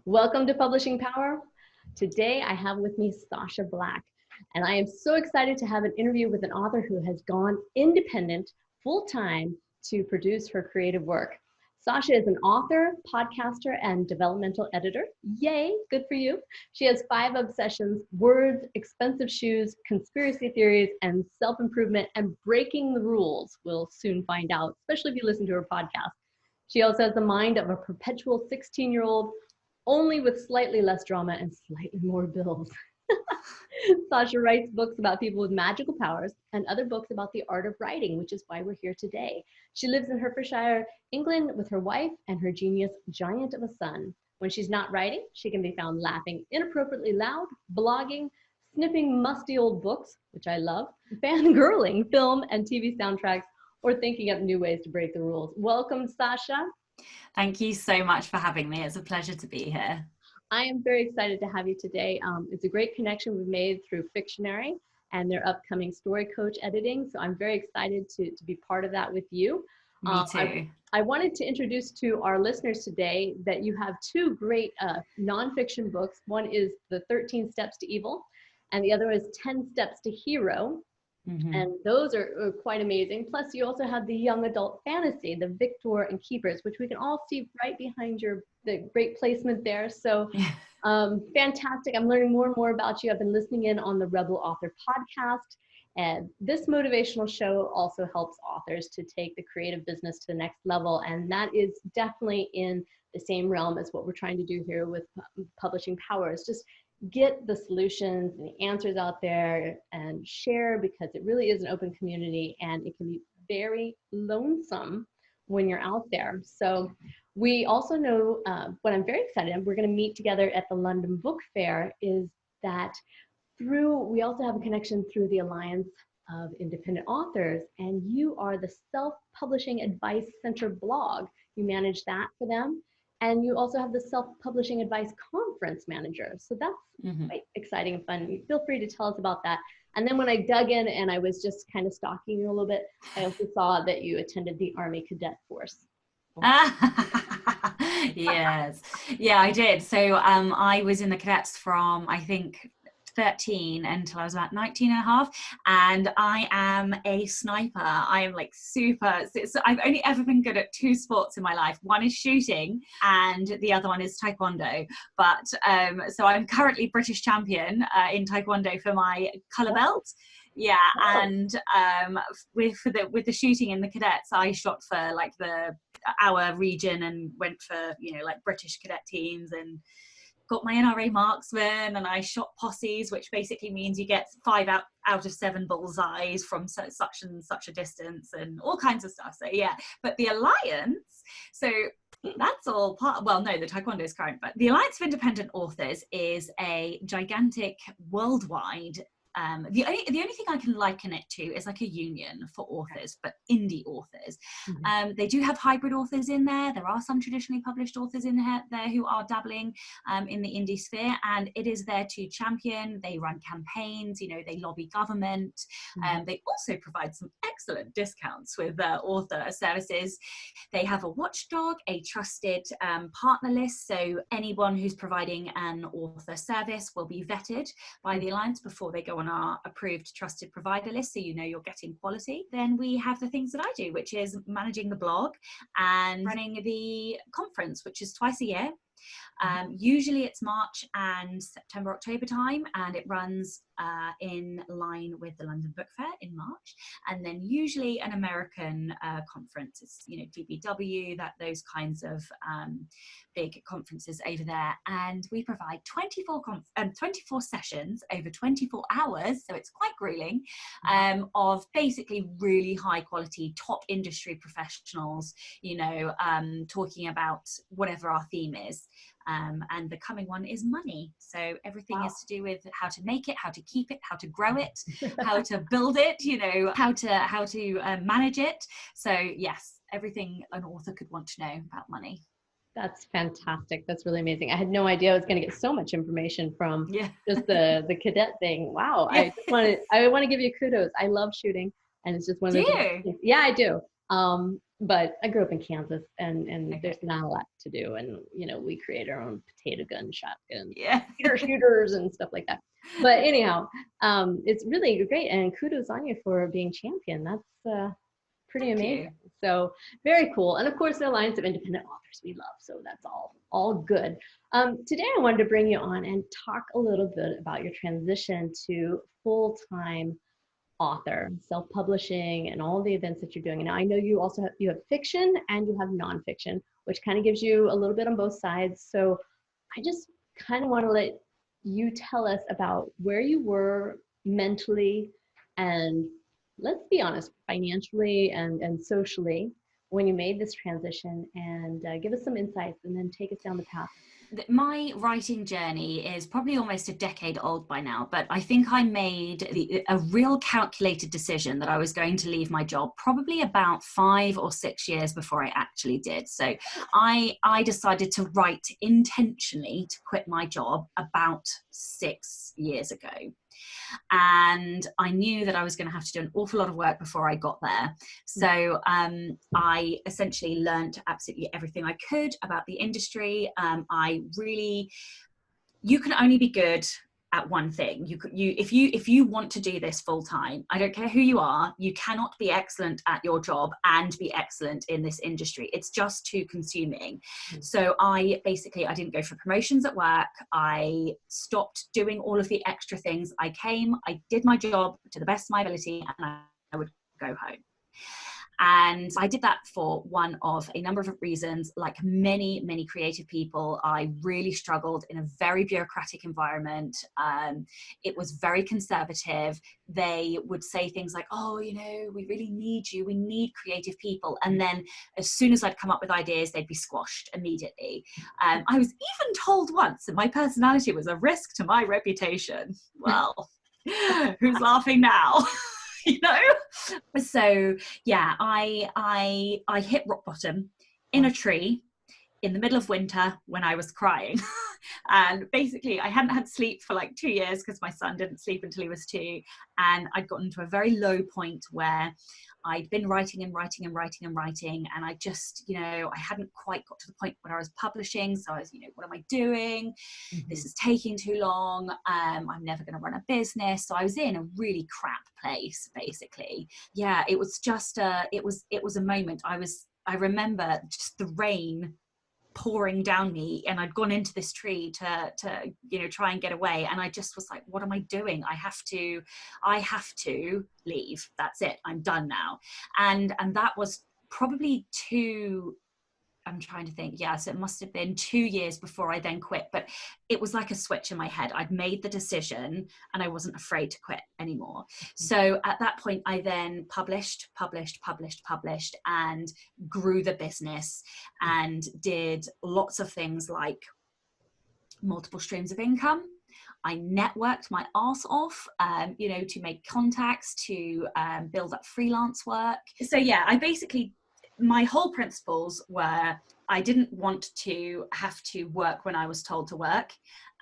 Welcome to Publishing Power. Today I have with me Sacha Black, and I am so excited to have an interview with an author who has gone independent full-time to produce her creative work. Sacha is an author, podcaster, and developmental editor. Yay, good for you. She has 5 obsessions: words, expensive shoes, conspiracy theories, and self-improvement, and breaking the rules. We'll soon find out, especially if you listen to her podcast. She also has the mind of a perpetual 16-year-old, only with slightly less drama and slightly more bills. Sacha writes books about people with magical powers and other books about the art of writing, which is why we're here today. She lives in Hertfordshire, England, with her wife and her genius giant of a son. When she's not writing, she can be found laughing inappropriately loud, blogging, sniffing musty old books, which I love, fangirling film and TV soundtracks, or thinking up new ways to break the rules. Welcome, Sacha. Thank you so much for having me. It's a pleasure to be here. I am very excited to have you today. It's a great connection we've made through Fictionary and their upcoming story coach editing. So I'm very excited to be part of that with you. Me too. I wanted to introduce to our listeners today that you have 2 great nonfiction books. One is The 13 Steps to Evil, and the other is 10 Steps to Hero. Mm-hmm. And those are quite amazing. Plus, you also have the young adult fantasy, The Victor and Keepers, which we can all see right behind the great placement there. So fantastic. I'm learning more and more about you. I've been listening in on the Rebel Author podcast. And this motivational show also helps authors to take the creative business to the next level. And that is definitely in the same realm as what we're trying to do here with Publishing Power. Is just get the solutions and the answers out there and share, because it really is an open community and it can be very lonesome when you're out there. So we also know what I'm very excited about, we're going to meet together at the London Book Fair, is that we also have a connection through the Alliance of Independent Authors, and you are the Self-Publishing Advice Center blog. You manage that for them. And you also have the Self-Publishing Advice Conference manager. So that's quite exciting and fun. Feel free to tell us about that. And then when I dug in and I was just kind of stalking you a little bit, I also saw that you attended the Army Cadet Force. Yes. Yeah, I did. So I was in the cadets from, I think, 13 until I was about 19 and a half, and I am a sniper. I am like super, so I've only ever been good at 2 sports in my life. One is shooting and the other one is taekwondo, but so I'm currently British champion in taekwondo for my colour belt. Yeah, and with the shooting in the cadets, I shot for like our region and went for like British cadet teams, and got my NRA marksman, and I shot posses, which basically means you get 5 out of 7 bullseyes from such and such a distance, and all kinds of stuff. So yeah, but the Alliance, so that's all part, well, no, the taekwondo is current, but the Alliance of Independent Authors is a gigantic worldwide, the only thing I can liken it to is like a union for authors, but indie authors. They do have hybrid authors in there. There are some traditionally published authors in there who are dabbling in the indie sphere, and it is there to champion. They run campaigns, they lobby government. They also provide some excellent discounts with author services. They have a watchdog, a trusted partner list, so anyone who's providing an author service will be vetted by the Alliance before they go on our approved trusted provider list, so you're getting quality. Then we have the things that I do, which is managing the blog and running the conference, which is twice a year. Usually it's March and September, October time, and it runs in line with the London Book Fair in March, and then usually an American conference. It's DBW, those kinds of big conferences over there, and we provide 24 sessions over 24 hours, so it's quite grueling, of basically really high quality top industry professionals, talking about whatever our theme is. And the coming one is money. So everything is to do with how to make it, how to keep it, how to grow it, how to build it, how to manage it. So yes, everything an author could want to know about money. That's fantastic. That's really amazing. I had no idea I was going to get so much information from just the cadet thing. Wow. Yeah. I want to give you kudos. I love shooting, and it's just one of those things. Yeah, I do. But I grew up in Kansas, and Okay. there's not a lot to do. And, we create our own potato gun, shotgun, Yeah. shooters and stuff like that. But anyhow, it's really great. And kudos on you for being champion. That's pretty Thank amazing. you. So very cool. And of course, the Alliance of Independent Authors we love. So that's all good. Today, I wanted to bring you on and talk a little bit about your transition to full-time author, self-publishing, and all the events that you're doing. And now I know you also you have fiction and you have nonfiction, which kind of gives you a little bit on both sides. So I just kind of want to let you tell us about where you were mentally and, let's be honest, financially and socially when you made this transition, and give us some insights and then take us down the path. My writing journey is probably almost a decade old by now, but I think I made a real calculated decision that I was going to leave my job probably about 5 or 6 years before I actually did. So I decided to write intentionally to quit my job about 6 years ago. And I knew that I was going to have to do an awful lot of work before I got there. So I essentially learned absolutely everything I could about the industry. You can only be good at one thing. If you want to do this full time, I don't care who you are, you cannot be excellent at your job and be excellent in this industry. It's just too consuming. So I didn't go for promotions at work. I stopped doing all of the extra things. I did my job to the best of my ability, and I would go home. And I did that for one of a number of reasons. Like many, many creative people, I really struggled in a very bureaucratic environment. It was very conservative. They would say things like, oh, we really need you. We need creative people. And then as soon as I'd come up with ideas, they'd be squashed immediately. I was even told once that my personality was a risk to my reputation. Well, who's laughing now? So yeah, I hit rock bottom in a tree in the middle of winter when I was crying. And basically I hadn't had sleep for like 2 years because my son didn't sleep until he was 2, and I'd gotten to a very low point where I'd been writing, and I just, I hadn't quite got to the point where I was publishing. So I was, what am I doing? This is taking too long. I'm never going to run a business. So I was in a really crap place, basically. Yeah, it was just it was a moment. I remember just the rain pouring down me, and I'd gone into this tree to try and get away, and I just was like, what am I doing? I have to leave. That's it, I'm done now. And that was probably I'm trying to think. Yeah, so it must have been 2 years before I then quit. But it was like a switch in my head. I'd made the decision and I wasn't afraid to quit anymore. So at that point, I then published and grew the business and did lots of things like multiple streams of income. I networked my arse off, to make contacts, to build up freelance work. So yeah, my whole principles were I didn't want to have to work when I was told to work,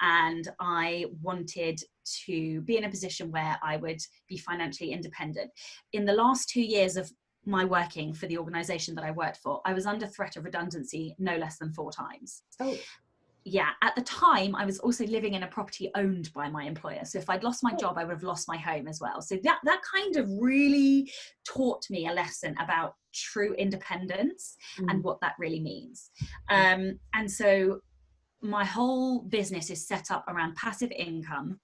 and I wanted to be in a position where I would be financially independent. In the last 2 years of my working for the organization that I worked for, I was under threat of redundancy no less than 4 times. Oh. Yeah, at the time, I was also living in a property owned by my employer. So if I'd lost my job, I would have lost my home as well. So that kind of really taught me a lesson about true independence and what that really means. And so my whole business is set up around passive income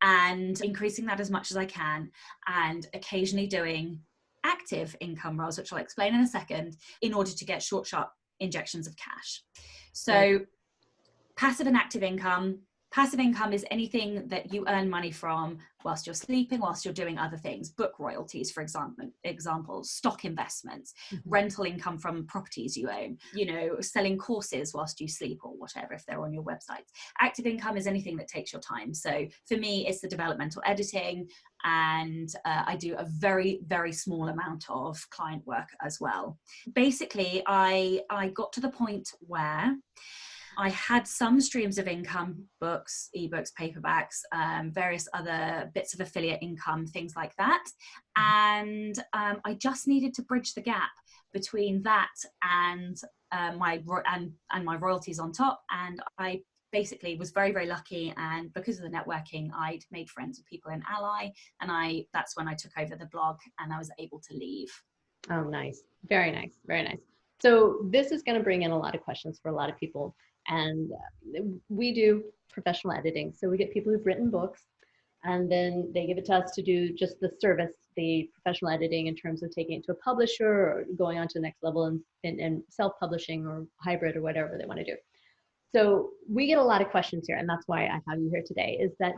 and increasing that as much as I can, and occasionally doing active income roles, which I'll explain in a second, in order to get short, sharp injections of cash. So passive and active income. Passive income is anything that you earn money from whilst you're sleeping, whilst you're doing other things. Book royalties, for example, stock investments, rental income from properties you own, selling courses whilst you sleep or whatever, if they're on your websites. Active income is anything that takes your time. So for me, it's the developmental editing, and I do a very, very small amount of client work as well. Basically, I got to the point where I had some streams of income, books, ebooks, paperbacks, various other bits of affiliate income, things like that. And I just needed to bridge the gap between that and my royalties on top. And I basically was very, very lucky. And because of the networking, I'd made friends with people in Ally. And that's when I took over the blog and I was able to leave. Oh, nice. Very nice. Very nice. So this is going to bring in a lot of questions for a lot of people. And we do professional editing. So we get people who've written books and then they give it to us to do just the service, the professional editing in terms of taking it to a publisher or going on to the next level and self-publishing or hybrid or whatever they want to do. So we get a lot of questions here, and that's why I have you here today, is that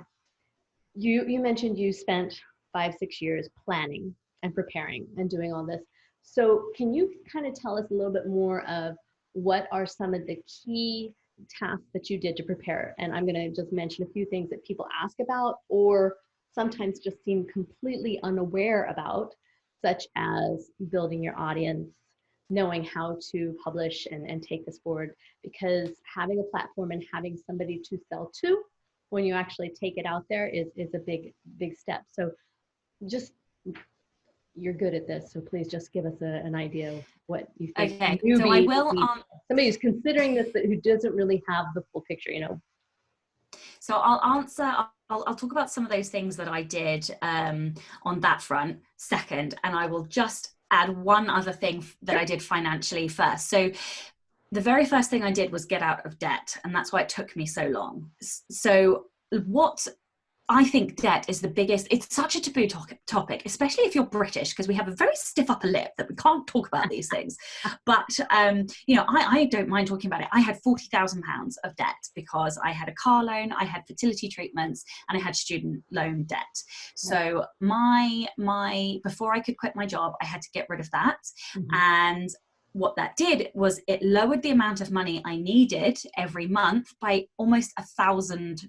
you mentioned you spent 5-6 years planning and preparing and doing all this. So can you kind of tell us a little bit more of what are some of the key tasks that you did to prepare? And I'm going to just mention a few things that people ask about or sometimes just seem completely unaware about, such as building your audience, knowing how to publish and take this forward, because having a platform and having somebody to sell to when you actually take it out there is a big step. So just, you're good at this, so please just give us an idea of what you think. Okay, so I will somebody who's considering this but who doesn't really have the full picture, you know. So I'll talk about some of those things that I did on that front second, and I will just add one other thing that I did financially first. So the very first thing I did was get out of debt, and that's why it took me so long. So what I think debt is the biggest, it's such a taboo topic, especially if you're British, because we have a very stiff upper lip that we can't talk about these things. But, I don't mind talking about it. I had £40,000 of debt because I had a car loan, I had fertility treatments, and I had student loan debt. So before I could quit my job, I had to get rid of that. Mm-hmm. And what that did was it lowered the amount of money I needed every month by almost $1,000.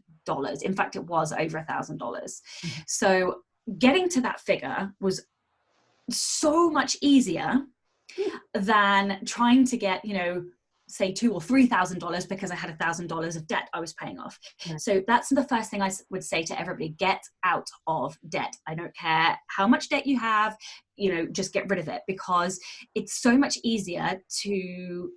In fact, it was over $1,000. Mm-hmm. So getting to that figure was so much easier than trying to get, say $2,000 or $3,000 because I had $1,000 of debt I was paying off. Right. So that's the first thing I would say to everybody: get out of debt. I don't care how much debt you have, just get rid of it, because it's so much easier to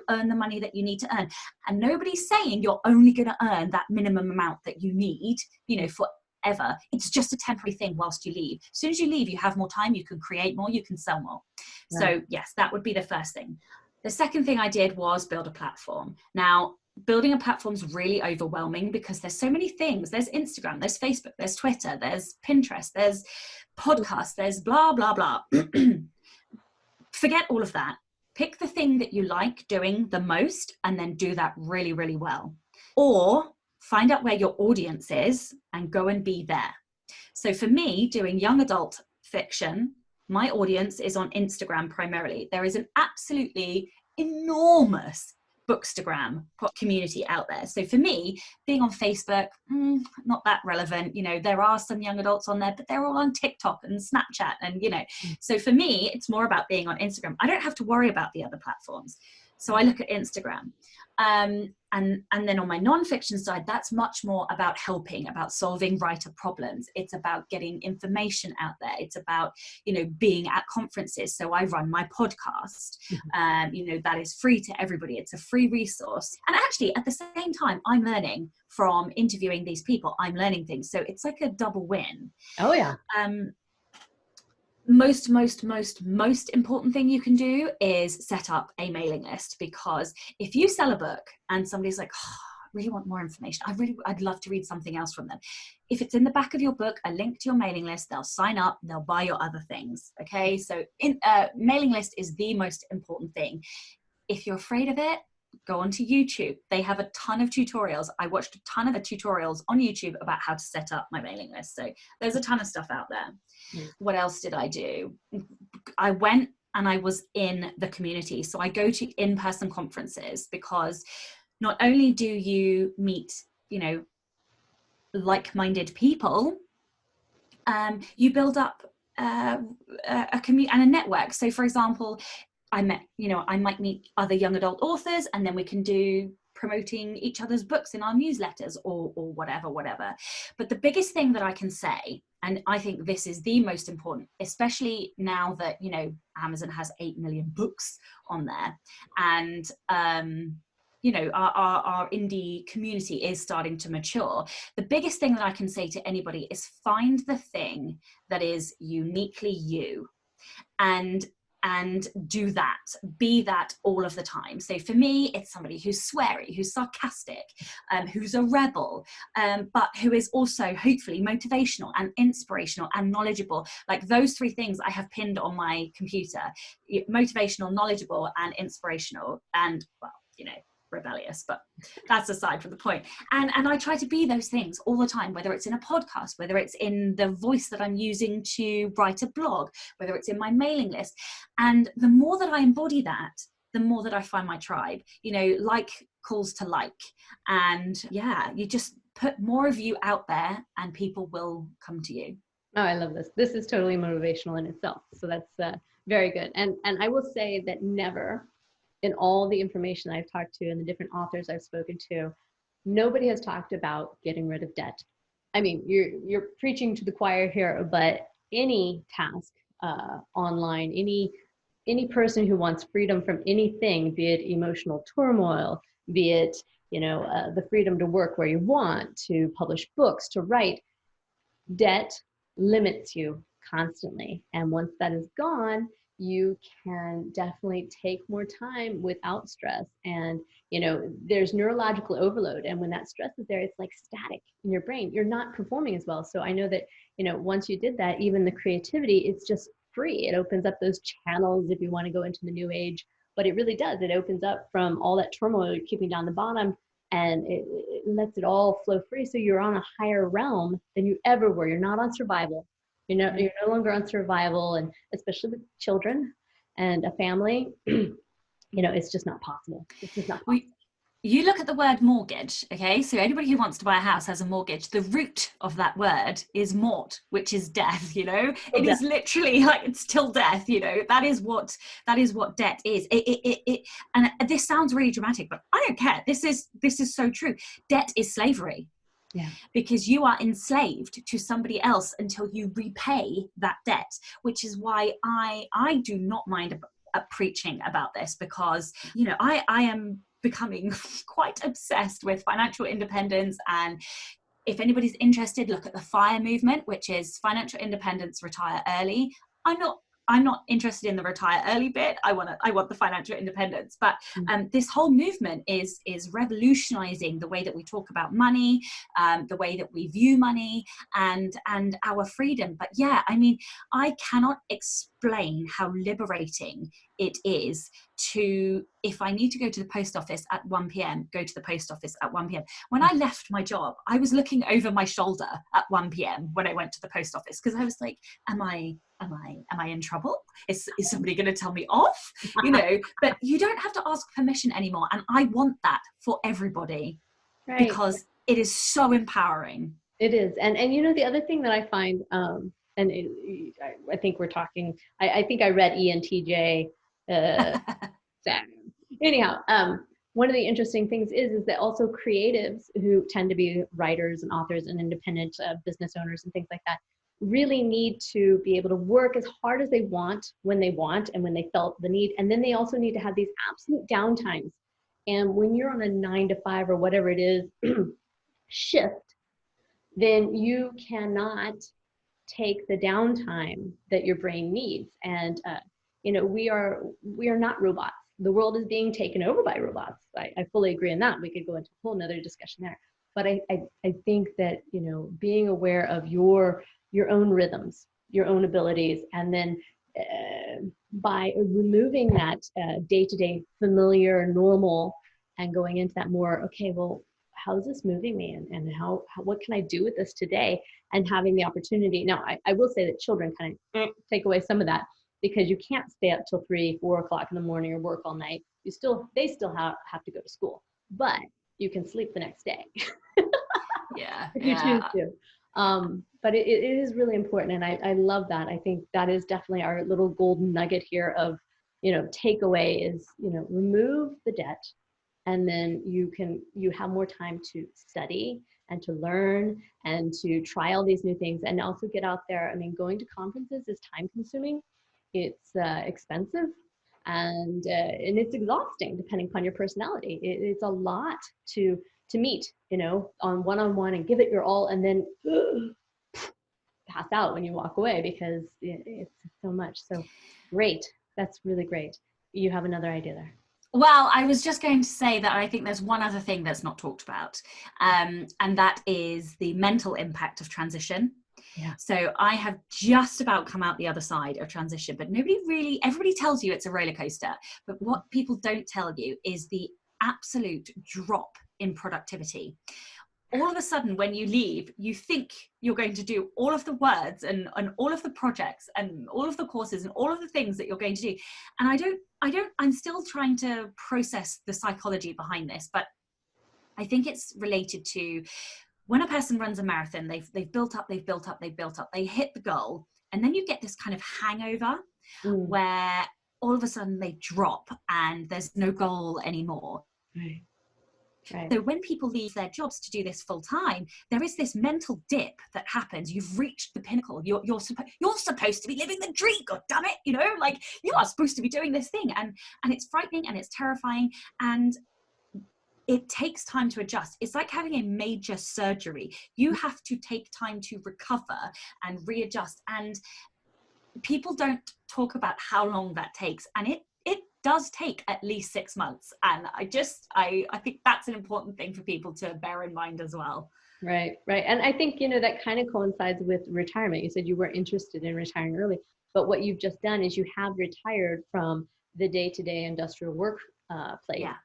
earn the money that you need to earn. And nobody's saying you're only going to earn that minimum amount that you need, forever. It's just a temporary thing whilst you leave. As soon as you leave, you have more time, you can create more, you can sell more. Right. So yes, that would be the first thing. The second thing I did was build a platform. Now, building a platform is really overwhelming because there's so many things. There's Instagram, there's Facebook, there's Twitter, there's Pinterest, there's podcasts, there's blah, blah, blah. Forget all of that. Pick the thing that you like doing the most and then do that really, really well. Or find out where your audience is and go and be there. So for me, doing young adult fiction, my audience is on Instagram primarily. There is an absolutely enormous Bookstagram community out there. So for me, being on Facebook, not that relevant. There are some young adults on there, but they're all on TikTok and Snapchat. And, so for me, it's more about being on Instagram. I don't have to worry about the other platforms. So I look at Instagram. And then on my nonfiction side, that's much more about helping, about solving writer problems. It's about getting information out there. It's about, being at conferences. So I run my podcast, that is free to everybody. It's a free resource. And actually, at the same time, I'm learning from interviewing these people. I'm learning things. So it's like a double win. Oh, yeah. Most important thing you can do is set up a mailing list, because if you sell a book and somebody's like, I really want more information, I'd love to read something else from them. If it's in the back of your book, a link to your mailing list, they'll sign up, they'll buy your other things. Okay. So mailing list is the most important thing. If you're afraid of it, go onto YouTube. They have a ton of tutorials. I watched a ton of tutorials on YouTube about how to set up my mailing list. So there's a ton of stuff out there. What else did I do? I went and I was in the community. So I go to in-person conferences, because not only do you meet, like-minded people, you build up a community and a network. So for example, I might meet other young adult authors, and then we can do promoting each other's books in our newsletters or whatever. But the biggest thing that I can say, and I think this is the most important, especially now that, Amazon has 8 million books on there, and our indie community is starting to mature. The biggest thing that I can say to anybody is find the thing that is uniquely you, and do that, be that all of the time. So for me, it's somebody who's sweary, who's sarcastic, who's a rebel, but who is also hopefully motivational and inspirational and knowledgeable. Like those 3 things I have pinned on my computer: motivational, knowledgeable, and inspirational. And rebellious, but that's aside from the point. And I try to be those things all the time, whether it's in a podcast, whether it's in the voice that I'm using to write a blog, whether it's in my mailing list. And the more that I embody that, the more that I find my tribe. Like calls to like, and you just put more of you out there and people will come to you. Oh, I love this. This is totally motivational in itself. So that's very good. And I will say that never, in all the information I've talked to and the different authors I've spoken to, nobody has talked about getting rid of debt. I mean, you're preaching to the choir here, but any task online, any person who wants freedom from anything, be it emotional turmoil, be it the freedom to work where you want, to publish books, to write, debt limits you constantly. And once that is gone, you can definitely take more time without stress. And, there's neurological overload. And when that stress is there, it's like static in your brain. You're not performing as well. So I know that, once you did that, even the creativity, it's just free. It opens up those channels if you want to go into the new age. But it really does. It opens up from all that turmoil keeping down the bottom, and it lets it all flow free. So you're on a higher realm than you ever were. You're not on survival. You're no longer on survival, and especially with children and a family, it's just not possible. It's just not possible. You look at the word mortgage, okay? So anybody who wants to buy a house has a mortgage. The root of that word is mort, which is death, It is literally like, it's till death, That is what debt is. And this sounds really dramatic, but I don't care. This is so true. Debt is slavery. Yeah. Because you are enslaved to somebody else until you repay that debt, which is why I do not mind preaching about this, because I am becoming quite obsessed with financial independence. And if anybody's interested, look at the FIRE movement, which is financial independence, retire early. I'm not interested in the retire early bit. I want the financial independence. But this whole movement is revolutionizing the way that we talk about money, the way that we view money, and our freedom. But I cannot explain how liberating it is to, if I need to go to the post office at 1 p.m, go to the post office at 1 p.m. When I left my job, I was looking over my shoulder at 1 p.m. when I went to the post office, because I was like, am I in trouble? Is somebody going to tell me off? But you don't have to ask permission anymore. And I want that for everybody, right? Because it is so empowering. It is. And the other thing that I find, I think we're talking, I think I read ENTJ, anyhow, one of the interesting things is that also creatives who tend to be writers and authors and independent business owners and things like that really need to be able to work as hard as they want when and they felt the need. And then they also need to have these absolute downtimes. And when you're on a 9 to 5 or whatever it is shift, then you cannot take the downtime that your brain needs. And we are not robots. The world is being taken over by robots. I fully agree on that. We could go into a whole nother discussion there. But I think that, being aware of your own rhythms, your own abilities, and then by removing that day-to-day familiar, normal, and going into that more, okay, well, how's this moving me, and how what can I do with this today, and having the opportunity. Now, I will say that children kind of take away some of that, because you can't stay up till 3, 4 o'clock in the morning or work all night. They still have to go to school, but you can sleep the next day. Yeah. If you choose to. But it is really important, and I love that. I think that is definitely our little golden nugget here of takeaway is, remove the debt, and then you have more time to study and to learn and to try all these new things, and also get out there. I mean, going to conferences is time consuming, it's expensive, and it's exhausting depending upon your personality. It's a lot to meet, on one-on-one and give it your all, and then pass out when you walk away because it's so much. So great. That's really great. You have another idea there. Well, I was just going to say that I think there's one other thing that's not talked about, and that is the mental impact of transition. Yeah. So I have just about come out the other side of transition, but everybody tells you it's a roller coaster. But what people don't tell you is the absolute drop in productivity. All of a sudden, when you leave, you think you're going to do all of the words and all of the projects and all of the courses and all of the things that you're going to do. And I'm still trying to process the psychology behind this, but I think it's related to when a person runs a marathon, they've built up, they hit the goal, and then you get this kind of hangover where all of a sudden they drop and there's no goal anymore. Right. So when people leave their jobs to do this full time, there is this mental dip that happens. You've reached the pinnacle. You're supposed to be living the dream. God damn it! You are supposed to be doing this thing, and it's frightening and it's terrifying, and it takes time to adjust. It's like having a major surgery. You have to take time to recover and readjust, and people don't talk about how long that takes, and it does take at least 6 months. And I think that's an important thing for people to bear in mind as well. Right. And I think, that kind of coincides with retirement. You said you were interested in retiring early, but what you've just done is you have retired from the day-to-day industrial work place. Yeah.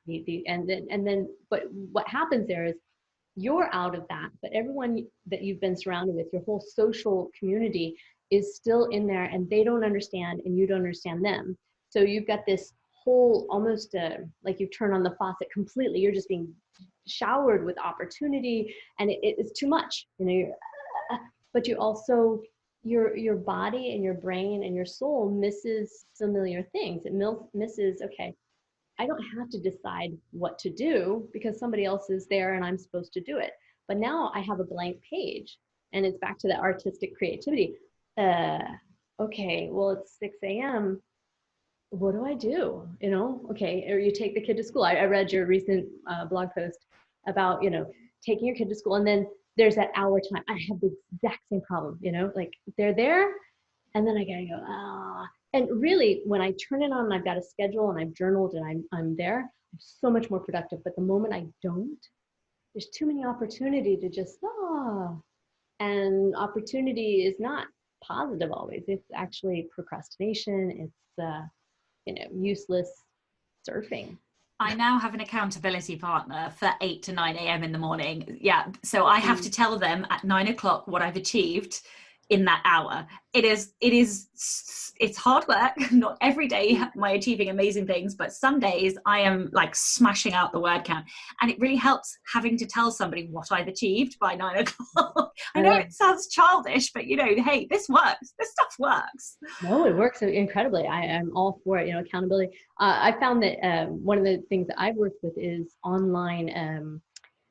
But what happens there is you're out of that, but everyone that you've been surrounded with, your whole social community, is still in there, and they don't understand and you don't understand them. So you've got this whole, almost like you turn on the faucet completely. You're just being showered with opportunity, and it's too much, but you also, your body and your brain and your soul misses familiar things. It misses, okay, I don't have to decide what to do because somebody else is there and I'm supposed to do it. But now I have a blank page, and it's back to the artistic creativity. Okay, well, it's 6 a.m. What do I do? Okay, or you take the kid to school. I read your recent blog post about, taking your kid to school, and then there's that hour time. I have the exact same problem, like they're there, and then I gotta go, And really, when I turn it on and I've got a schedule and I've journaled and I'm there, I'm so much more productive. But the moment I don't, there's too many opportunity to just, and opportunity is not positive always. It's actually procrastination. It's, useless surfing. I now have an accountability partner for 8 to 9 a.m. in the morning. Yeah. So I have to tell them at 9 o'clock what I've achieved in that hour. It's hard work. Not every day am I achieving amazing things, but some days I am like smashing out the word count, and it really helps having to tell somebody what I've achieved by 9 o'clock. I know it sounds childish, but hey, this works. This stuff works. No, it works incredibly. I am all for it. Accountability. I found that one of the things that I've worked with is online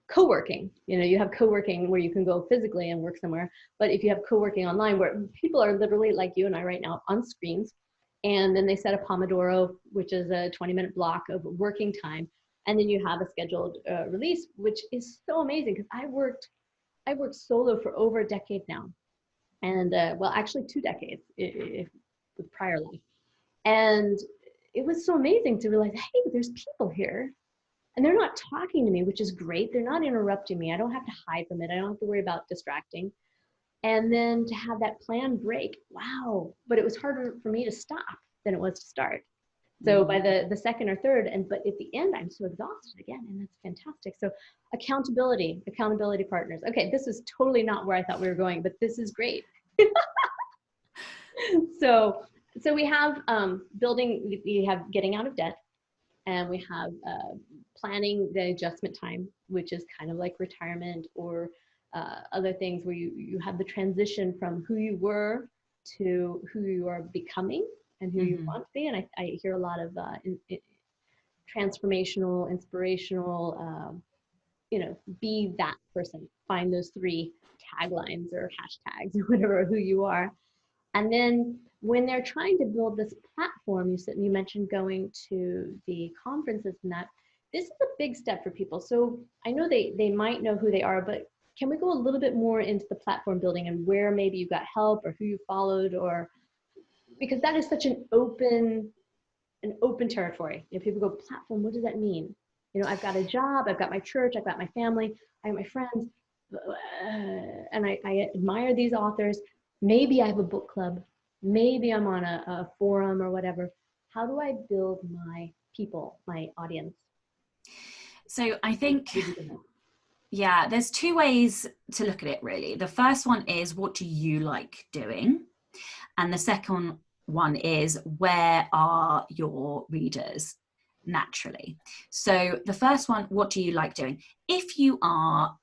co-working. You have co-working where you can go physically and work somewhere, but if you have co-working online where people are literally like you and I right now on screens, and then they set a Pomodoro, which is a 20-minute block of working time, and then you have a scheduled release, which is so amazing because I worked solo for over a decade now, and well, actually 2 decades with prior life, and it was so amazing to realize, hey, there's people here. And they're not talking to me, which is great. They're not interrupting me. I don't have to hide from it. I don't have to worry about distracting. And then to have that plan break, wow. But it was harder for me to stop than it was to start. So by the second or third, but at the end, I'm so exhausted again, and that's fantastic. So accountability partners. Okay, this is totally not where I thought we were going, but this is great. So we have we have getting out of debt. And we have planning the adjustment time, which is kind of like retirement or other things where you have the transition from who you were to who you are becoming. and who you want to be. And I hear a lot of transformational, inspirational, be that person. Find those 3 taglines or hashtags or whatever, who you are. And then when they're trying to build this platform, you mentioned going to the conferences and that. This is a big step for people. So I know they might know who they are, but can we go a little bit more into the platform building and where maybe you got help or who you followed, or because that is such an open territory. People go, platform, what does that mean? I've got a job, I've got my church, I've got my family, I have my friends, and I admire these authors. Maybe I have a book club. Maybe I'm on a forum or whatever. How do I build my people, my audience? So I think, yeah, there's 2 ways to look at it, really. The first one is, what do you like doing? And the second one is, where are your readers naturally? So the first one, what do you like doing? If you are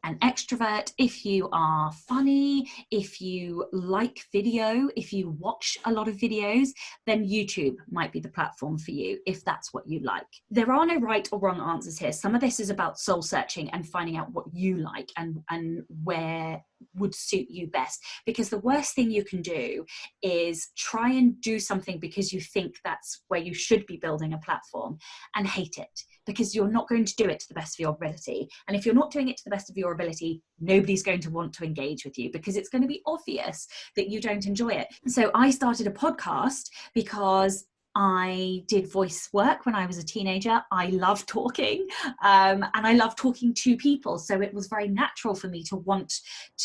an extrovert, if you are funny, if you like video, if you watch a lot of videos, then YouTube might be the platform for you if that's what you like. There are no right or wrong answers here. Some of this is about soul searching and finding out what you like and where would suit you best. Because the worst thing you can do is try and do something because you think that's where you should be building a platform and hate it, because you're not going to do it to the best of your ability. And if you're not doing it to the best of your ability, nobody's going to want to engage with you because it's going to be obvious that you don't enjoy it. So I started a podcast because I did voice work when I was a teenager. I love talking, and I love talking to people. So it was very natural for me to want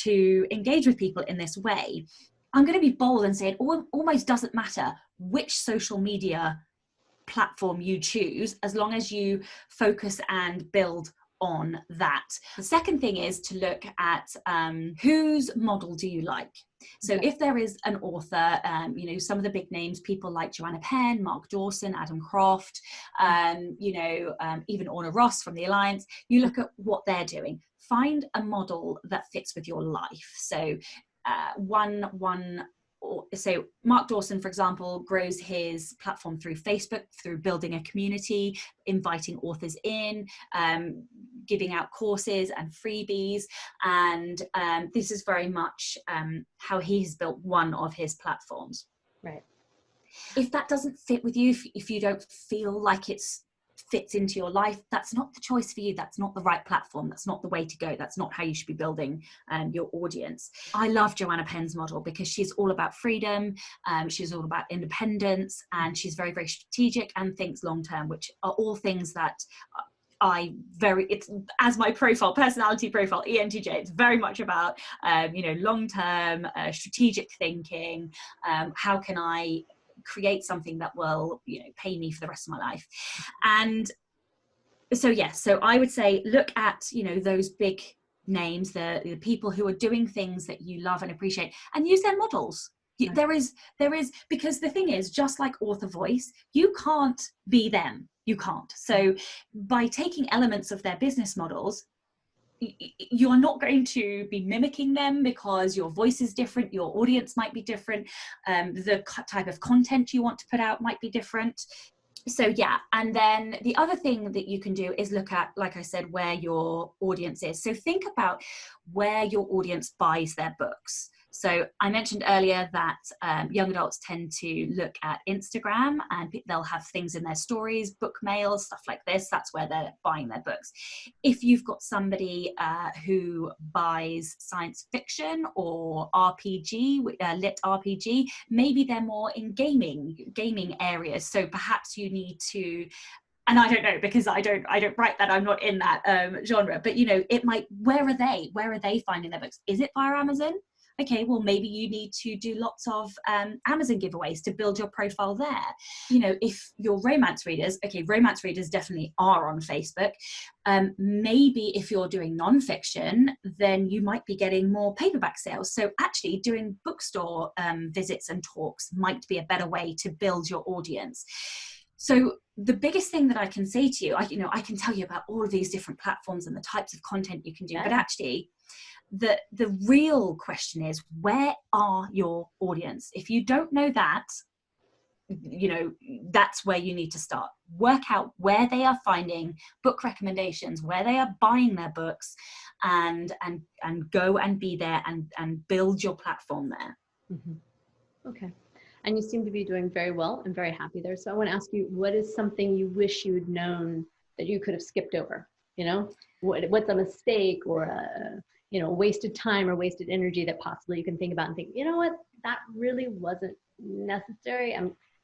to engage with people in this way. I'm going to be bold and say it almost doesn't matter which social media platform you choose, as long as you focus and build on that. The second thing is to look at whose model do you like. So if there is an author, some of the big names, people like Joanna Penn, Mark Dawson, Adam Croft, even Orna Ross from the Alliance, you look at what they're doing. Find a model that fits with your life. So so Mark Dawson, for example, grows his platform through Facebook, through building a community, inviting authors in, giving out courses and freebies. And this is very much how he has built one of his platforms. Right. If that doesn't fit with you, if you don't feel like it's fits into your life, that's not the choice for you. That's not the right platform. That's not the way to go. That's not how you should be building your audience. I love Joanna Penn's model because she's all about freedom. She's all about independence, and she's very, very strategic and thinks long term, which are all things that it's as my personality profile, ENTJ, it's very much about, long-term strategic thinking. How can I create something that will pay me for the rest of my life? And so so I would say look at those big names, the people who are doing things that you love and appreciate, and use their models. There is because the thing is, just like author voice, you can't be them. You can't. So by taking elements of their business models, you are not going to be mimicking them because your voice is different, your audience might be different, the type of content you want to put out might be different. So and then the other thing that you can do is look at, like I said, where your audience is. So think about where your audience buys their books. So I mentioned earlier that young adults tend to look at Instagram, and they'll have things in their stories, book mail, stuff like this. That's where they're buying their books. If you've got somebody who buys science fiction or RPG, lit RPG, maybe they're more in gaming areas. So perhaps you need to, and I don't know because I don't write that, I'm not in that genre, but it might, where are they finding their books? Is it via Amazon? Okay, well, maybe you need to do lots of Amazon giveaways to build your profile there. If you're romance readers, romance readers definitely are on Facebook. Maybe if you're doing nonfiction, then you might be getting more paperback sales. So actually doing bookstore visits and talks might be a better way to build your audience. So the biggest thing that I can say to you, I can tell you about all of these different platforms and the types of content you can do, but actually, the real question is, where are your audience? If you don't know that, that's where you need to start. Work out where they are finding book recommendations, where they are buying their books, and go and be there and build your platform there. Mm-hmm. Okay. And you seem to be doing very well and very happy there. So I want to ask you, what is something you wish you had known that you could have skipped over? What's a mistake or a wasted time or wasted energy that possibly you can think about and think, you know what, that really wasn't necessary.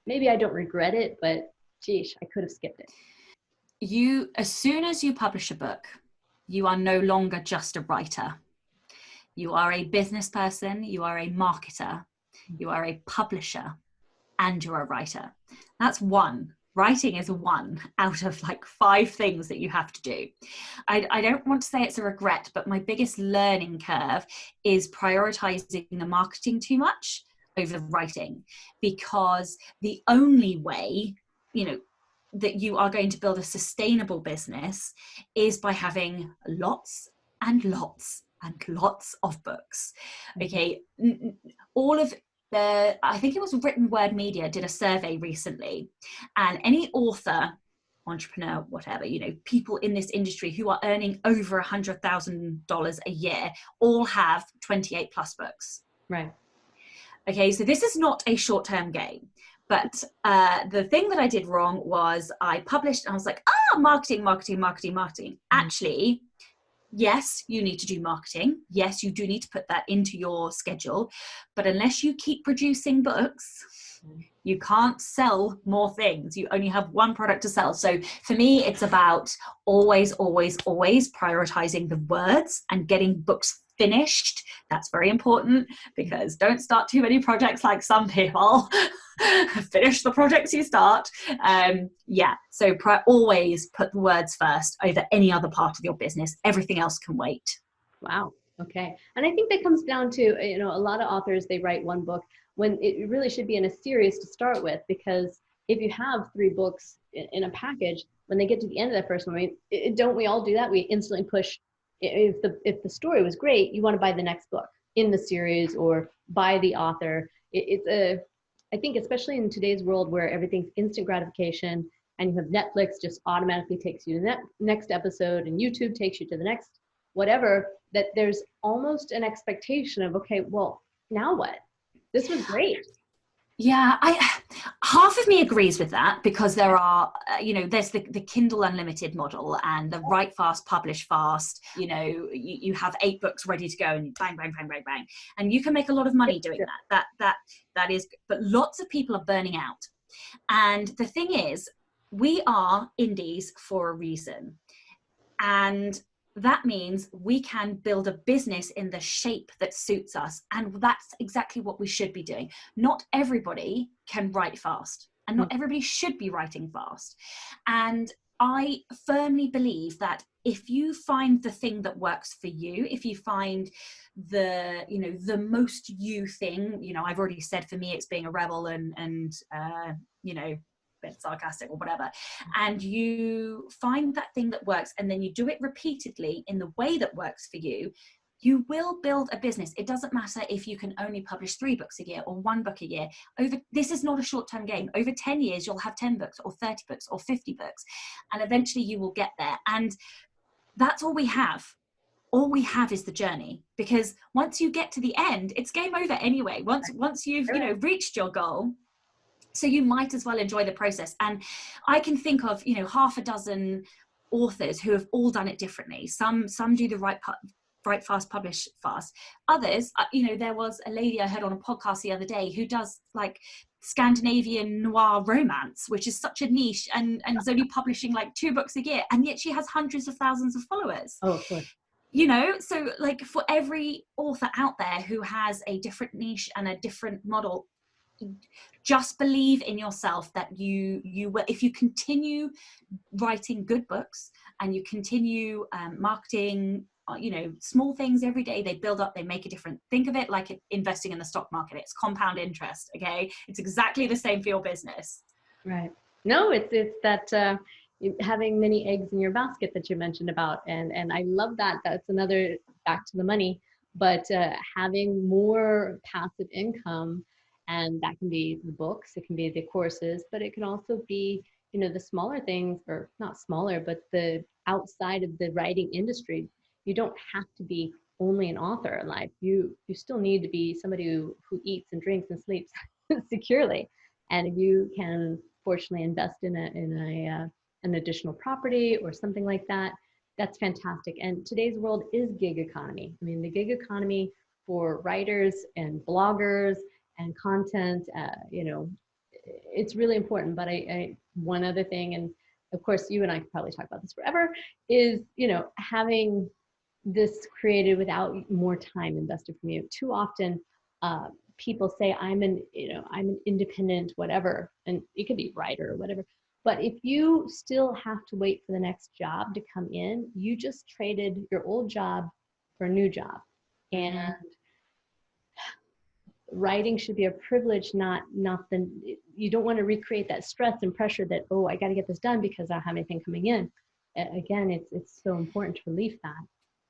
Maybe I don't regret it, but geez, I could have skipped it. As soon as you publish a book, you are no longer just a writer. You are a business person, you are a marketer, you are a publisher, and you're a writer. That's one. Writing is one out of like 5 things that you have to do. I don't want to say it's a regret, but my biggest learning curve is prioritizing the marketing too much over the writing, because the only way, that you are going to build a sustainable business is by having lots and lots and lots of books. Okay. All of I think it was Written Word Media did a survey recently, and any author, entrepreneur, whatever, people in this industry who are earning over $100,000 a year all have 28 plus books. Right. Okay. So this is not a short-term game, but the thing that I did wrong was I published and I was like, marketing. Actually, yes, you need to do marketing. Yes, you do need to put that into your schedule. But unless you keep producing books, you can't sell more things. You only have one product to sell. So for me, it's about always prioritizing the words and getting books finished. That's very important, because don't start too many projects like some people. Finish the projects you start. So always put the words first over any other part of your business. Everything else can wait. Wow. Okay. And I think that comes down to, a lot of authors, they write one book when it really should be in a series to start with, because if you have 3 books in a package, when they get to the end of that first one, don't we all do that? We instantly push. If the story was great, you want to buy the next book in the series or buy the author. I think especially in today's world where everything's instant gratification and you have Netflix just automatically takes you to the next episode and YouTube takes you to the next whatever, that there's almost an expectation of, okay, well, now what? This was great. Yeah, half of me agrees with that, because there are, there's the Kindle Unlimited model and the write fast, publish fast. You have 8 books ready to go and bang, bang, bang, bang, bang. And you can make a lot of money doing that. That is, but lots of people are burning out. And the thing is, we are indies for a reason. And that means we can build a business in the shape that suits us. And that's exactly what we should be doing. Not everybody can write fast, and not everybody should be writing fast. And I firmly believe that if you find the thing that works for you, if you find the most you thing, I've already said for me, it's being a rebel and bit sarcastic or whatever, and you find that thing that works, and then you do it repeatedly in the way that works for you, you will build a business. It doesn't matter if you can only publish 3 books a year or 1 book a year. This is not a short-term game. Over 10 years, you'll have 10 books or 30 books or 50 books, and eventually you will get there. And that's all we have. All we have is the journey, because once you get to the end, it's game over anyway. Once you've reached your goal, so you might as well enjoy the process. And I can think of half a dozen authors who have all done it differently. Some do the write fast, publish fast. Others, there was a lady I heard on a podcast the other day who does like Scandinavian noir romance, which is such a niche, and is only publishing like 2 books a year, and yet she has hundreds of thousands of followers. Oh, of course. So like for every author out there who has a different niche and a different model, just believe in yourself that you will, if you continue writing good books and you continue marketing, small things every day, they build up, they make a difference. Think of it like investing in the stock market. It's compound interest. Okay. It's exactly the same for your business. Right. No, it's that having many eggs in your basket that you mentioned about. And I love that. That's another back to the money, but having more passive income And that can be the books, it can be the courses, but it can also be, you know, the smaller things, or not smaller, but the outside of the writing industry. You don't have to be only an author in life. You still need to be somebody who eats and drinks and sleeps securely. And if you can fortunately invest in an additional property or something like that, that's fantastic. And today's world is gig economy. I mean, the gig economy for writers and bloggers and content, you know, it's really important. But one other thing, and of course you and I could probably talk about this forever, is, you know, having this created without more time invested from you. Too often, people say, I'm an independent whatever, and it could be writer or whatever. But if you still have to wait for the next job to come in, you just traded your old job for a new job. And writing should be a privilege, not you don't want to recreate that stress and pressure that, oh, I got to get this done because I don't have anything coming in. Again, it's so important to relieve that.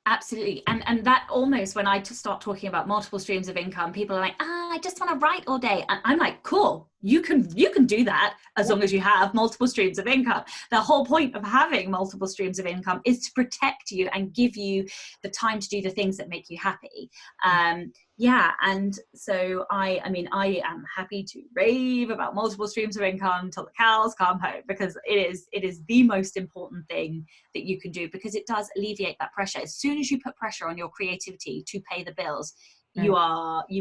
Absolutely. And that almost, when I start talking about multiple streams of income, people are like, I just want to write all day. And I'm like, cool, you can do that as long as you have multiple streams of income. The whole point of having multiple streams of income is to protect you and give you the time to do the things that make you happy. Yeah, and so I mean, I am happy to rave about multiple streams of income till the cows come home, because it is the most important thing that you can do, because it does alleviate that pressure. As soon as you put pressure on your creativity to pay the bills, right, you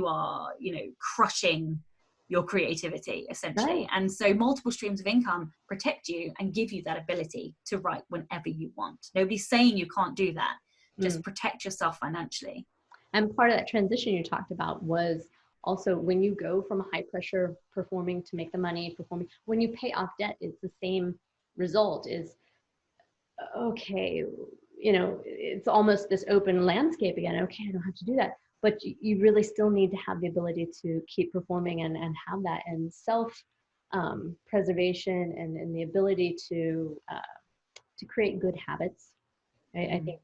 are, you know, crushing your creativity essentially. Right. And so multiple streams of income protect you and give you that ability to write whenever you want. Nobody's saying you can't do that. Just protect yourself financially. And part of that transition you talked about was also when you go from high pressure performing to make the money performing, when you pay off debt, it's the same result. Is okay, you know, it's almost this open landscape again. Okay, I don't have to do that. But you really still need to have the ability to keep performing and have that, and self preservation and the ability to create good habits. I think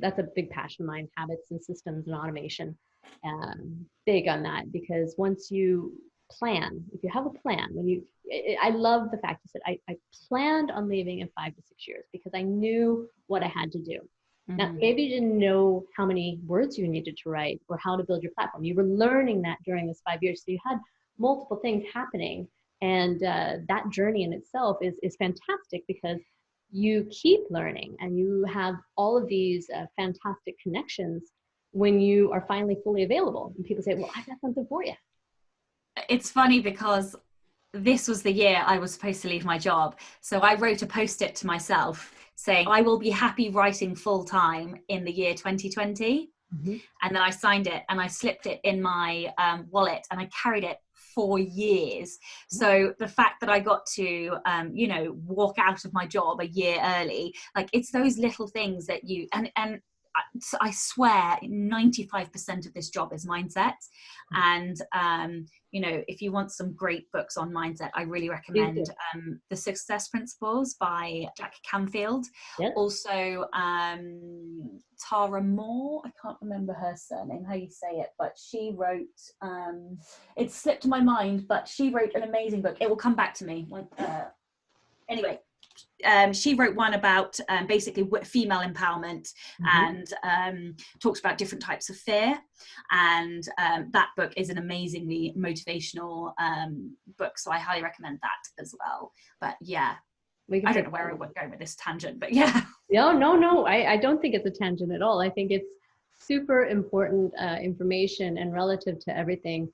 that's a big passion of mine, habits and systems and automation. Big on that, because once you plan, if you have a plan, I love the fact you said, I planned on leaving in 5 to 6 years because I knew what I had to do. Now, maybe you didn't know how many words you needed to write or how to build your platform. You were learning that during this 5 years. So you had multiple things happening. And that journey in itself is fantastic, because you keep learning and you have all of these fantastic connections when you are finally fully available. And people say, well, I've got something for you. It's funny because this was the year I was supposed to leave my job. So I wrote a post-it to myself saying, I will be happy writing full time in the year 2020. And then I signed it and I slipped it in my wallet, and I carried it for years. So the fact that I got to, you know, walk out of my job a year early, like, it's those little things that you, and I swear 95% of this job is mindset. And, you know, if you want some great books on mindset, I really recommend The Success Principles by Jack Canfield. Yep. Also, Tara Moore, I can't remember her surname, how you say it, but she wrote, it slipped my mind, but she wrote an amazing book. It will come back to me. Anyway. She wrote one about basically female empowerment, and talks about different types of fear, and that book is an amazingly motivational book, so I highly recommend that as well. But yeah, I don't know where we're going with this tangent, but yeah. No, I don't think it's a tangent at all. I think it's super important information and relative to everything,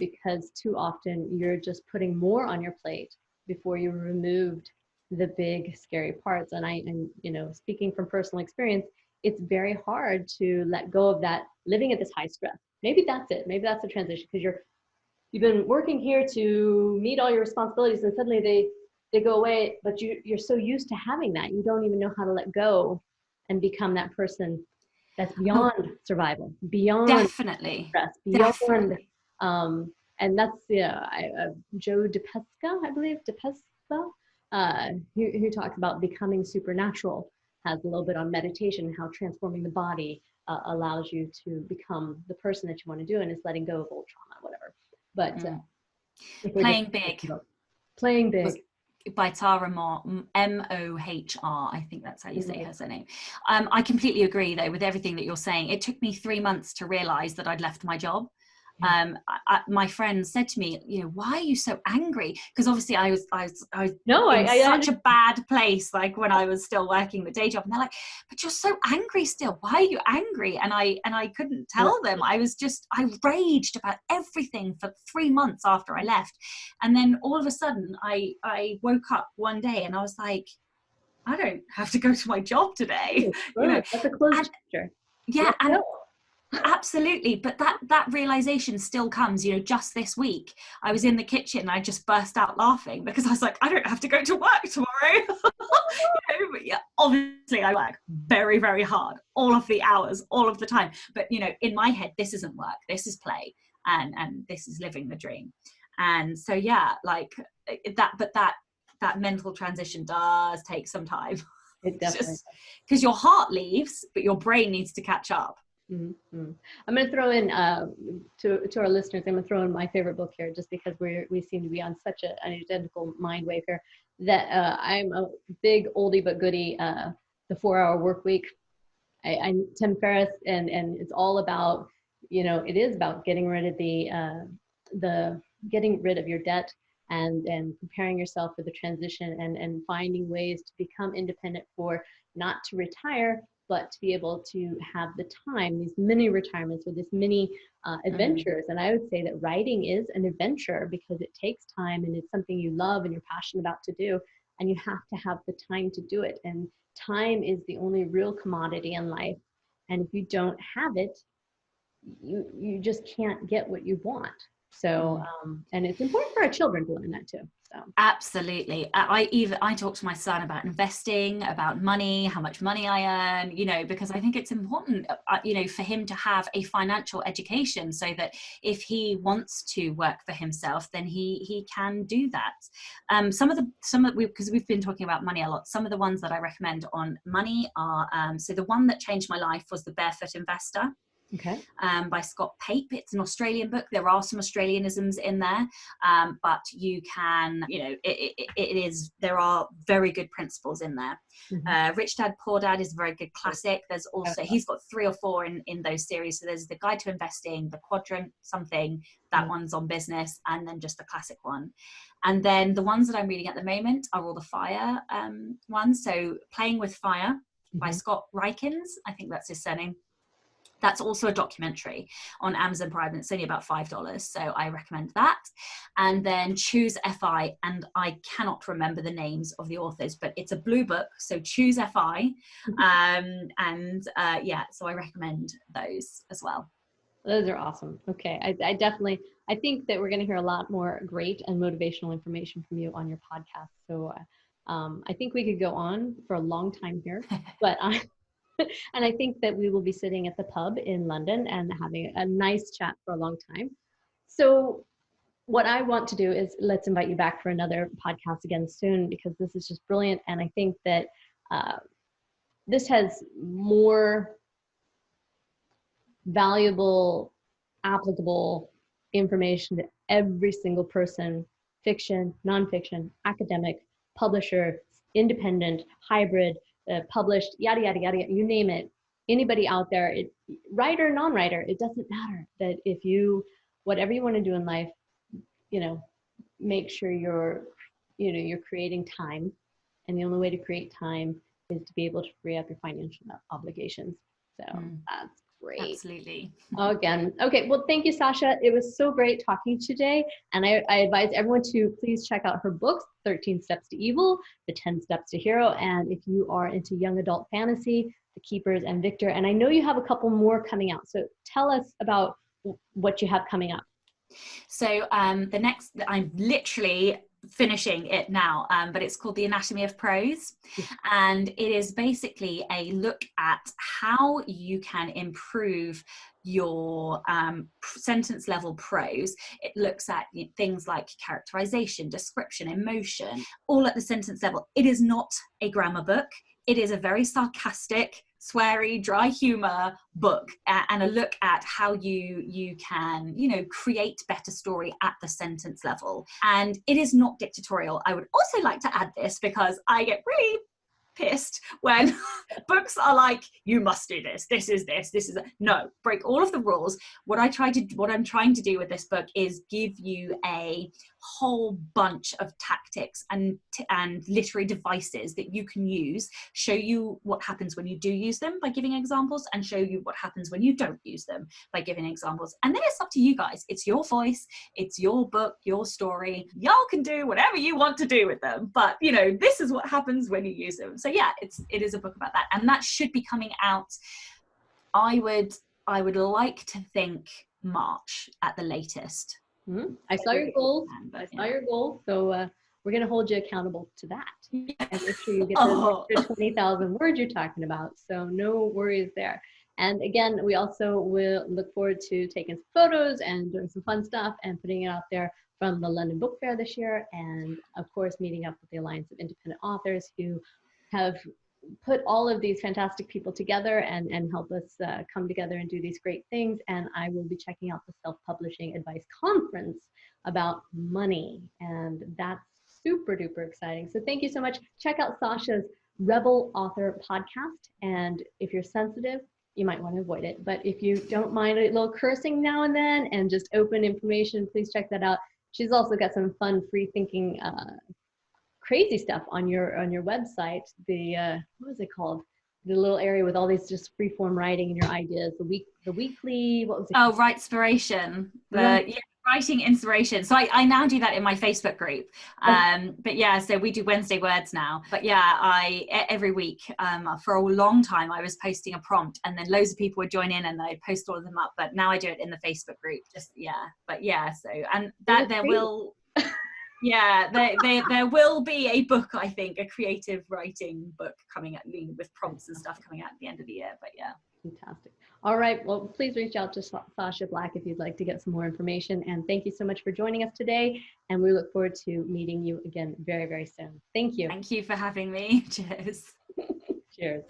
because too often you're just putting more on your plate before you removed the big scary parts. And I'm, you know, speaking from personal experience, it's very hard to let go of that living at this high stress. Maybe that's it. Maybe that's the transition, because you've been working here to meet all your responsibilities, and suddenly they go away, but you're so used to having that, you don't even know how to let go and become that person that's beyond survival, beyond definitely stress, beyond definitely. And that's Joe DePesca, I believe, who talks about becoming supernatural, has a little bit on meditation, how transforming the body allows you to become the person that you want to do, and it's letting go of old trauma, whatever. But Playing Big. Playing Big. By Tara Mohr, I think that's how you say her surname. I completely agree though with everything that you're saying. It took me 3 months to realize that I'd left my job. My friend said to me, you know, why are you so angry? Because obviously I was in such a bad place, like when I was still working the day job, and they're like, but you're so angry still, why are you angry? And I couldn't tell them. I raged about everything for 3 months after I left. And then all of a sudden I woke up one day and I was like, I don't have to go to my job today. You know, that's a closed chapter. Yeah, and absolutely, but that realization still comes, you know. Just this week I was in the kitchen and I just burst out laughing because I was like, I don't have to go to work tomorrow. You know, but yeah, obviously I work very, very hard all of the hours, all of the time, but you know, in my head, this isn't work, this is play, and this is living the dream. And so yeah, like that mental transition does take some time. It definitely, because your heart leaves but your brain needs to catch up. Mm-hmm. I'm going to throw in to our listeners, I'm going to throw in my favorite book here, just because we seem to be on such an identical mind wave here, that I'm a big oldie but goodie, The 4-Hour Workweek. I'm Tim Ferriss, and it's all about, you know, it is about getting rid of getting rid of your debt and preparing yourself for the transition and finding ways to become independent, for not to retire, but to be able to have the time, these mini retirements or these mini adventures. And I would say that writing is an adventure because it takes time and it's something you love and you're passionate about to do. And you have to have the time to do it. And time is the only real commodity in life. And if you don't have it, you just can't get what you want. So, and it's important for our children to learn that too. So. Absolutely. I talk to my son about investing, about money, how much money I earn, you know, because I think it's important, you know, for him to have a financial education so that if he wants to work for himself, then he can do that. Because we've been talking about money a lot, some of the ones that I recommend on money are, so the one that changed my life was The Barefoot Investor. Okay. By Scott Pape. It's an Australian book. There are some Australianisms in there, but you can, you know, there are very good principles in there. Rich Dad Poor Dad is a very good classic. There's also, he's got 3 or 4 in those series. So there's the Guide to Investing, the Quadrant something, that one's on business, and then just the classic one. And then the ones that I'm reading at the moment are all the fire ones. So Playing with Fire by Scott Rikins, I think that's his surname. That's also a documentary on Amazon Prime. It's only about $5, so I recommend that. And then Choose FI, and I cannot remember the names of the authors, but it's a blue book, so Choose FI. Yeah, so I recommend those as well. Those are awesome. Okay, I think that we're going to hear a lot more great and motivational information from you on your podcast. So I think we could go on for a long time here, but and I think that we will be sitting at the pub in London and having a nice chat for a long time. So what I want to do is let's invite you back for another podcast again soon, because this is just brilliant. And I think that this has more valuable, applicable information to every single person, fiction, nonfiction, academic, publisher, independent, hybrid, published, yada, yada, yada, you name it. Anybody out there, writer, non-writer, it doesn't matter. That if you, whatever you want to do in life, you know, make sure you're creating time. And the only way to create time is to be able to free up your financial obligations. So that's great. Absolutely. Again. Okay. Well, thank you, Sacha. It was so great talking to you today. And I advise everyone to please check out her books, 13 Steps to Evil, The 10 Steps to Hero. And if you are into young adult fantasy, The Keepers and Victor. And I know you have a couple more coming out. So tell us about what you have coming up. So the next, I'm literally finishing it now, but it's called The Anatomy of Prose, and it is basically a look at how you can improve your sentence level prose. It looks at things like characterization, description, emotion, all at the sentence level. It is not a grammar book. It is a very sarcastic, sweary, dry humor book, and a look at how you can, you know, create better story at the sentence level. And it is not dictatorial. I would also like to add this because I get really pissed when books are like, you must do this, this is no, break all of the rules. What I'm trying to do with this book is give you a whole bunch of tactics and literary devices that you can use, show you what happens when you do use them by giving examples, and show you what happens when you don't use them by giving examples. And then it's up to you guys. It's your voice, it's your book, your story. Y'all can do whatever you want to do with them, but you know, this is what happens when you use them. So yeah, it is a book about that, and that should be coming out, I would like to think March at the latest. Mm-hmm. I saw your goals. So we're going to hold you accountable to that. And make sure you get those 20,000 words you're talking about. So no worries there. And again, we also will look forward to taking some photos and doing some fun stuff and putting it out there from the London Book Fair this year. And of course, meeting up with the Alliance of Independent Authors, who have put all of these fantastic people together and help us come together and do these great things. And I will be checking out the Self-Publishing Advice Conference about money. And that's super duper exciting. So thank you so much. Check out Sacha's Rebel Author podcast. And if you're sensitive, you might want to avoid it. But if you don't mind a little cursing now and then and just open information, please check that out. She's also got some fun, free thinking crazy stuff on your website. The what was it called? The little area with all these just free form writing and your ideas. The weekly, what was it called? Writespiration. Writing inspiration. So I now do that in my Facebook group. But yeah, so we do Wednesday words now. But yeah, I every week for a long time I was posting a prompt, and then loads of people would join in and I'd post all of them up. But now I do it in the Facebook group. Just But yeah, so and that there will. Yeah, there will be a book, I think, a creative writing book coming out with prompts and stuff coming out at the end of the year. But yeah. Fantastic. All right. Well, please reach out to Sacha Black if you'd like to get some more information. And thank you so much for joining us today. And we look forward to meeting you again very, very soon. Thank you. Thank you for having me. Cheers. Cheers.